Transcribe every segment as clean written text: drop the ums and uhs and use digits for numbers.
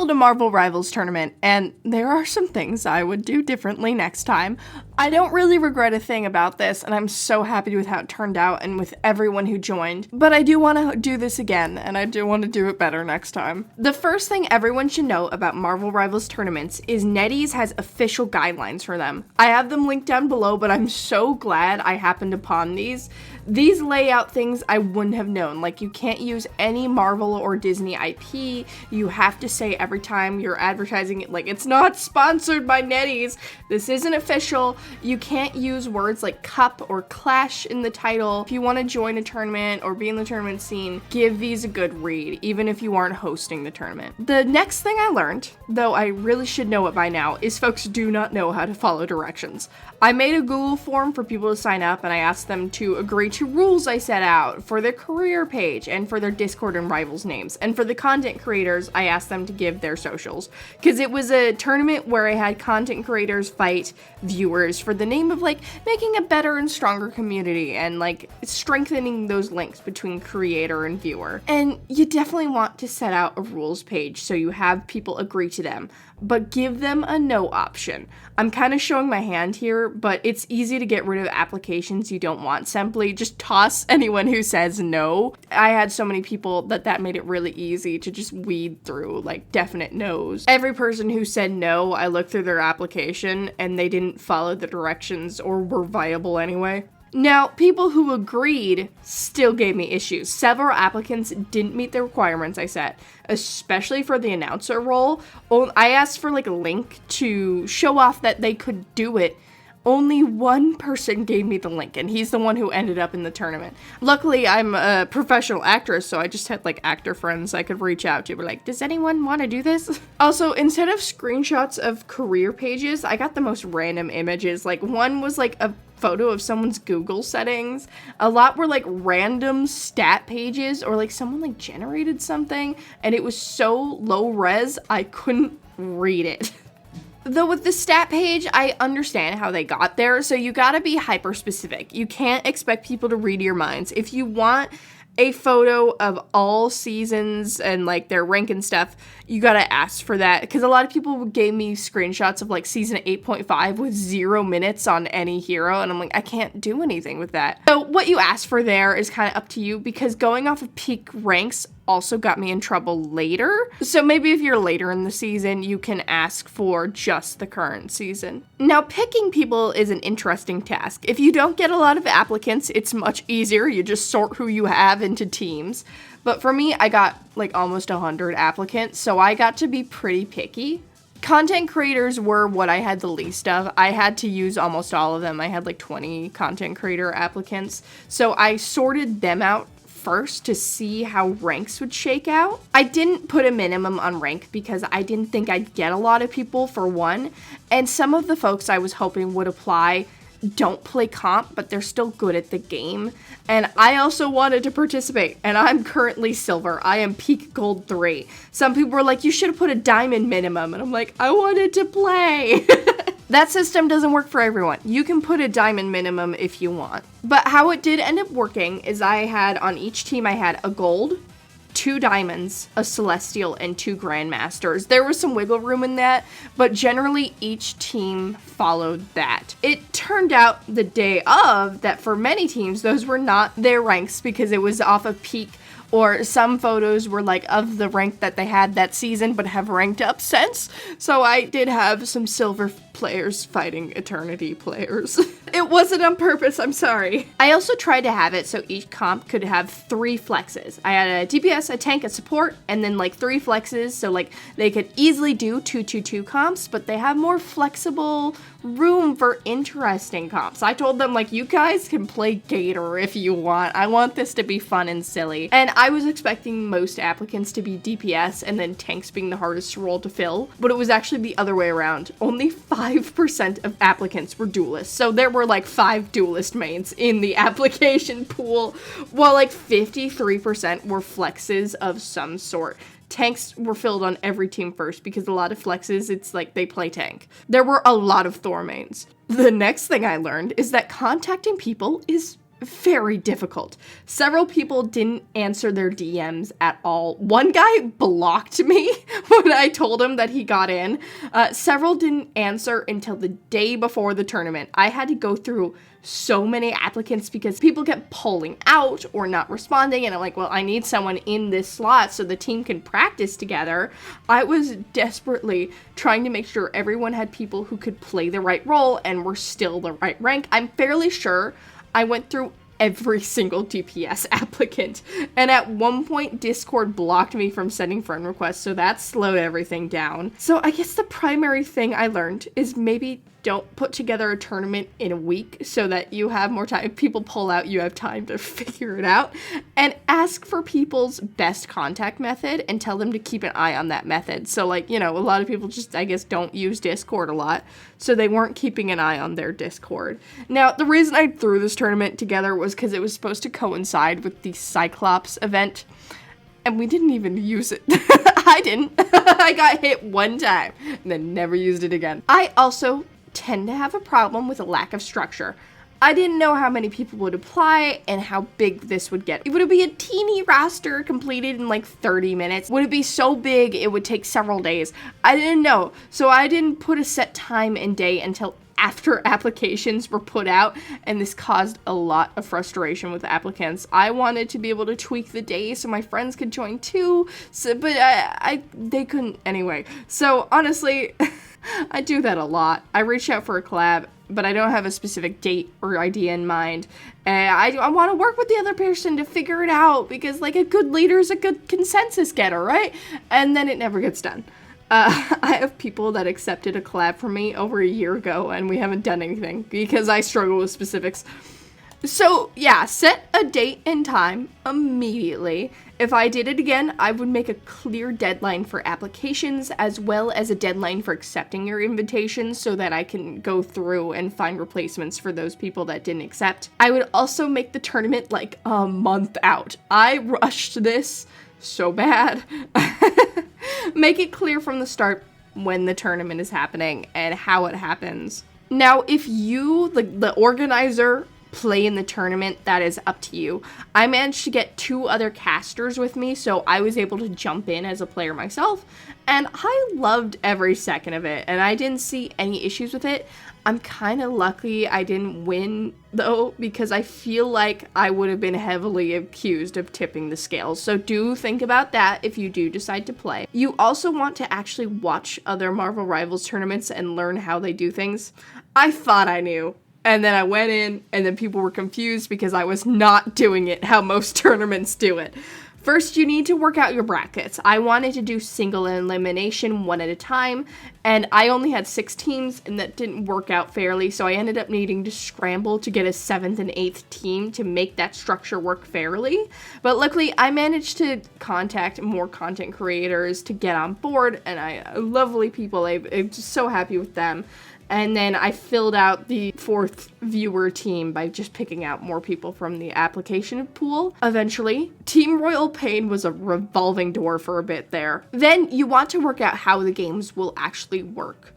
held a Marvel Rivals tournament, and there are some things I would do differently next time. I don't really regret a thing about this, and I'm so happy with how it turned out and with everyone who joined. But I do want to do this again, and I do want to do it better next time. The first thing everyone should know about Marvel Rivals tournaments is NetEase has official guidelines for them. I have them linked down below, but I'm so glad I happened upon these. These lay out things I wouldn't have known, like you can't use any Marvel or Disney IP. You have to say every time you're advertising it, like, it's not sponsored by NetEase. This isn't official. You can't use words like cup or clash in the title. If you want to join a tournament or be in the tournament scene, give these a good read, even if you aren't hosting the tournament. The next thing I learned, though I really should know it by now, is folks do not know how to follow directions. I made a Google form for people to sign up, and I asked them to agree to rules I set out for their career page and for their Discord and Rivals names. And for the content creators, I asked them to give their socials. Because it was a tournament where I had content creators fight viewers for the name of, like, making a better and stronger community and, like, strengthening those links between creator and viewer. And you definitely want to set out a rules page so you have people agree to them, but give them a no option. I'm kind of showing my hand here, but it's easy to get rid of applications you don't want. Simply just toss anyone who says no. I had so many people that made it really easy to just weed through, like, definite no's. Every person who said no, I looked through their application and they didn't follow the directions or were viable anyway. Now, people who agreed still gave me issues. Several applicants didn't meet the requirements I set, especially for the announcer role. I asked for, like, a link to show off that they could do it. Only one person gave me the link, and he's the one who ended up in the tournament. Luckily, I'm a professional actress, so I just had, like, actor friends I could reach out to, but, like, does anyone want to do this? Also, instead of screenshots of career pages, I got the most random images. Like, one was, like, a photo of someone's Google settings. A lot were, like, random stat pages, or, like, someone, like, generated something, and it was so low res, I couldn't read it. Though with the stat page, I understand how they got there, so you gotta be hyper specific. You can't expect people to read your minds. If you want a photo of all seasons and, like, their rank and stuff, you gotta ask for that, because a lot of people gave me screenshots of, like, season 8.5 with 0 minutes on any hero, and I'm like, I can't do anything with that. So what you ask for there is kind of up to you, because going off of peak ranks also got me in trouble later. So maybe if you're later in the season, you can ask for just the current season. Now, picking people is an interesting task. If you don't get a lot of applicants, it's much easier. You just sort who you have into teams. But for me, I got, like, almost 100 applicants, so I got to be pretty picky. Content creators were what I had the least of. I had to use almost all of them. I had, like, 20 content creator applicants. So I sorted them out first to see how ranks would shake out. I didn't put a minimum on rank because I didn't think I'd get a lot of people, for one, and some of the folks I was hoping would apply don't play comp, but they're still good at the game, and I also wanted to participate, and I'm currently silver. I am peak gold 3. Some people were like, you should have put a diamond minimum, and I'm like, I wanted to play. That system doesn't work for everyone. You can put a diamond minimum if you want. But how it did end up working is I had, on each team, I had a gold, 2 diamonds, a celestial, and 2 grandmasters. There was some wiggle room in that, but generally each team followed that. It turned out the day of that for many teams, those were not their ranks because it was off of peak, or some photos were, like, of the rank that they had that season but have ranked up since. So I did have some silver players fighting eternity players. It wasn't on purpose, I'm sorry. I also tried to have it so each comp could have 3 flexes. I had a DPS, a tank, a support, and then, like, 3 flexes, so, like, they could easily do 2-2-2 comps, but they have more flexible room for interesting comps. I told them, like, you guys can play Gator if you want. I want this to be fun and silly. And I was expecting most applicants to be DPS and then tanks being the hardest role to fill, but it was actually the other way around. Only 5% of applicants were duelists, so there were, like, 5 duelist mains in the application pool, while, like, 53% were flexes of some sort. Tanks were filled on every team first because a lot of flexes, it's like they play tank. There were a lot of Thor mains. The next thing I learned is that contacting people is very difficult. Several people didn't answer their DMs at all. One guy blocked me when I told him that he got in. Several didn't answer until the day before the tournament. I had to go through so many applicants because people kept pulling out or not responding, and I'm like, well, I need someone in this slot so the team can practice together. I was desperately trying to make sure everyone had people who could play the right role and were still the right rank. I'm fairly sure I went through every single DPS applicant, and at one point Discord blocked me from sending friend requests, so that slowed everything down. So I guess the primary thing I learned is maybe don't put together a tournament in a week so that you have more time. If people pull out, you have time to figure it out. And ask for people's best contact method and tell them to keep an eye on that method. So, like, you know, a lot of people just, I guess, don't use Discord a lot. So they weren't keeping an eye on their Discord. Now, the reason I threw this tournament together was because it was supposed to coincide with the Cyclops event. And we didn't even use it. I didn't. I got hit one time and then never used it again. I also tend to have a problem with a lack of structure. I didn't know how many people would apply and how big this would get. Would it be a teeny roster completed in like 30 minutes? Would it be so big it would take several days? I didn't know. So I didn't put a set time and day until after applications were put out, and this caused a lot of frustration with applicants. I wanted to be able to tweak the day so my friends could join too, but they couldn't anyway. So honestly, I do that a lot. I reach out for a collab, but I don't have a specific date or idea in mind. And I want to work with the other person to figure it out, because like a good leader is a good consensus getter, right? And then it never gets done. I have people that accepted a collab from me over a year ago, and we haven't done anything because I struggle with specifics. So yeah, set a date and time immediately. If I did it again, I would make a clear deadline for applications as well as a deadline for accepting your invitations so that I can go through and find replacements for those people that didn't accept. I would also make the tournament like a month out. I rushed this so bad. Make it clear from the start when the tournament is happening and how it happens. Now, if you, the organizer, play in the tournament, that is up to you. I managed to get 2 other casters with me, so I was able to jump in as a player myself, and I loved every second of it, and I didn't see any issues with it. I'm kind of lucky I didn't win, though, because I feel like I would have been heavily accused of tipping the scales. So do think about that if you do decide to play. You also want to actually watch other Marvel Rivals tournaments and learn how they do things. I thought I knew, and then I went in, and then people were confused because I was not doing it how most tournaments do it. First, you need to work out your brackets. I wanted to do single elimination one at a time, and I only had 6 teams, and that didn't work out fairly, so I ended up needing to scramble to get a 7th and 8th team to make that structure work fairly. But luckily, I managed to contact more content creators to get on board, and lovely people. I'm just so happy with them. And then I filled out the 4th viewer team by just picking out more people from the application pool. Eventually, Team Royal Pain was a revolving door for a bit there. Then you want to work out how the games will actually work.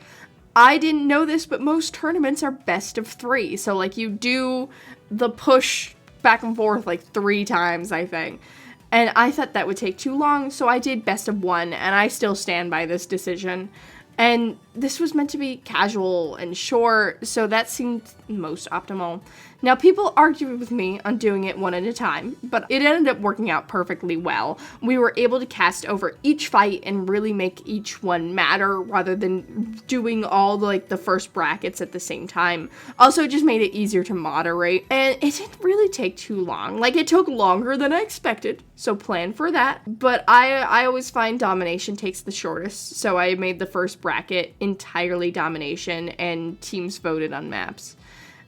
I didn't know this, but most tournaments are best of 3. So like you do the push back and forth like 3 times, I think. And I thought that would take too long, so I did best of 1, and I still stand by this decision. And this was meant to be casual and short, so that seemed most optimal. Now, people argued with me on doing it one at a time, but it ended up working out perfectly well. We were able to cast over each fight and really make each one matter rather than doing all the first brackets at the same time. Also, it just made it easier to moderate, and it didn't really take too long. Like, it took longer than I expected, so plan for that. But I always find domination takes the shortest, so I made the first bracket entirely domination, and teams voted on maps.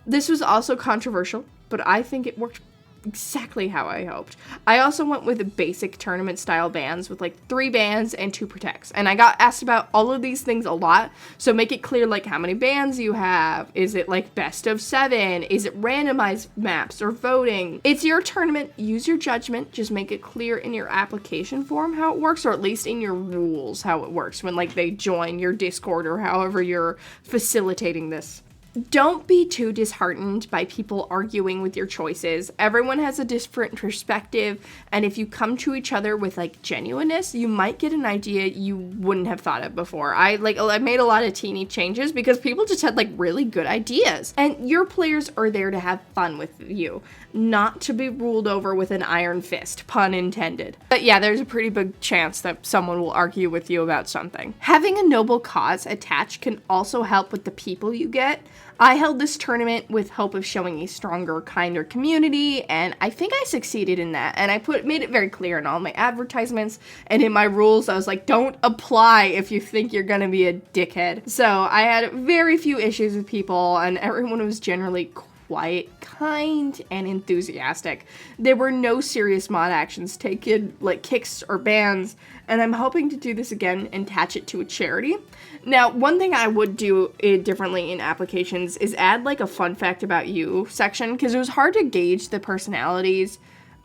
This was also controversial, but I think it worked exactly how I hoped. I also went with basic tournament style bans with 3 bans and 2 protects. And I got asked about all of these things a lot, so make it clear how many bans you have. Is it best of 7? Is it randomized maps or voting? It's your tournament, use your judgment, just make it clear in your application form how it works, or at least in your rules how it works when they join your Discord or however you're facilitating this. Don't be too disheartened by people arguing with your choices. Everyone has a different perspective, and if you come to each other with like genuineness, you might get an idea you wouldn't have thought of before. I made a lot of teeny changes because people just had like really good ideas. And your players are there to have fun with you, not to be ruled over with an iron fist, pun intended. But yeah, there's a pretty big chance that someone will argue with you about something. Having a noble cause attached can also help with the people you get. I held this tournament with hope of showing a stronger, kinder community, and I think I succeeded in that. And I made it very clear in all my advertisements and in my rules. I was like, don't apply if you think you're gonna be a dickhead. So I had very few issues with people, and everyone was generally quiet, kind, and enthusiastic. There were no serious mod actions taken, like kicks or bans, and I'm hoping to do this again and attach it to a charity. Now, one thing I would do differently in applications is add like a fun fact about you section, because it was hard to gauge the personalities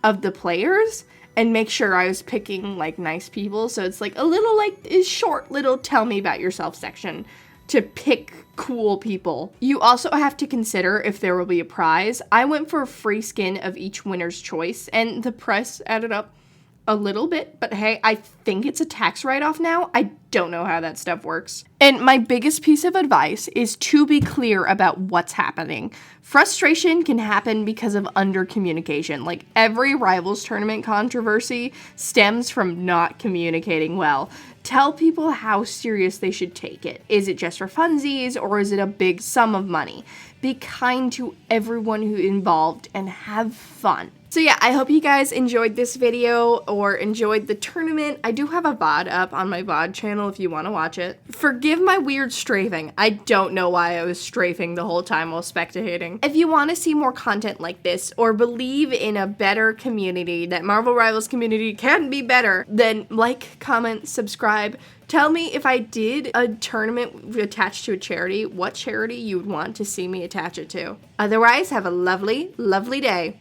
of the players and make sure I was picking like nice people. So it's like a little like a short little tell me about yourself section to pick cool people. You also have to consider if there will be a prize. I went for a free skin of each winner's choice, and the price added up a little bit, but hey, I think it's a tax write-off now. I don't know how that stuff works. And my biggest piece of advice is to be clear about what's happening. Frustration can happen because of under-communication. Like, every Rivals tournament controversy stems from not communicating well. Tell people how serious they should take it. Is it just for funsies, or is it a big sum of money? Be kind to everyone who's involved and have fun. So yeah, I hope you guys enjoyed this video or enjoyed the tournament. I do have a VOD up on my VOD channel if you want to watch it. Forgive my weird strafing. I don't know why I was strafing the whole time while spectating. If you want to see more content like this or believe in a better community, that Marvel Rivals community can be better, then like, comment, subscribe. Tell me if I did a tournament attached to a charity, what charity you would want to see me attach it to. Otherwise, have a lovely, lovely day.